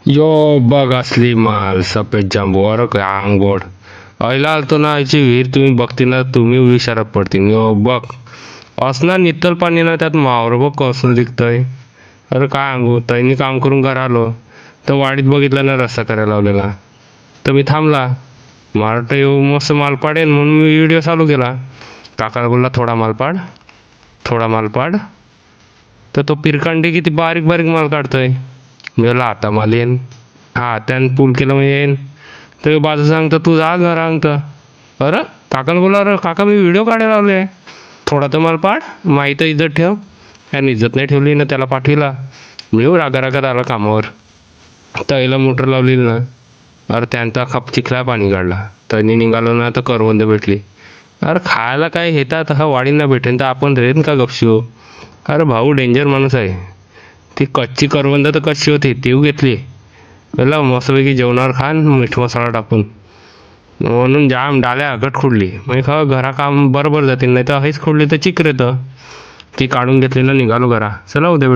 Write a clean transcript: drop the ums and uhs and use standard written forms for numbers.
यो बघ असली माल सफेद जांबू अरे काय अंगोड आईला आलतो ना आईची विहीर तुम्ही बघती ना तुम्ही विचारात पडतील यो बघ असणार नित्तल पाणी ना त्यात मावर बघ कसं दिसतंय. अरे काय अंगू तैनी काम करून घर आलो तर वाडीत बघितलं ना रस्ता करायला लावलेला तर मी थांबला. मला वाटतं येऊ मस्त माल पाडेन म्हणून मी व्हिडिओ चालू केला. काकाला बोलला थोडा माल पाड. तर तो पिरकांडी किती बारीक बारीक माल काढतोय. मी म्हणलं आता माल येईन हा त्यानं पूल केलं म्हणजे येईन. तर बाजू सांगतं तू जा घर सांगतं. अरे काकाला बोला अरे काका मी व्हिडिओ काढायला लावले थोडा तर माल पाड माहीत इज्जत ठेव. त्याने इज्जत नाही ठेवली ना त्याला पाठविला. मी रागा रागात आला कामावर. तैला मोटर लावलेली ना अरे त्यांचा खप चिखला पाणी काढला त्यांनी निघालो ना तर करवंद भेटली. अरे खायला काय येतात हा वाडींना भेटेन तर आपण रेन का गपशो. अरे भाऊ डेंजर माणूस आहे. ती कच्ची करवंद तर कच्ची होती तीव घेतली. त्याला मस्तपैकी जेवणावर खान मीठ मसाला टाकून म्हणून जाम डाल्या अगट खुडली म्हणजे खा घरा काम बरोबर जातील नाही तर हेच खुडली तर चिक रेतं. ती काढून घेतली ना निघालो घरा चला उद्या भेटू.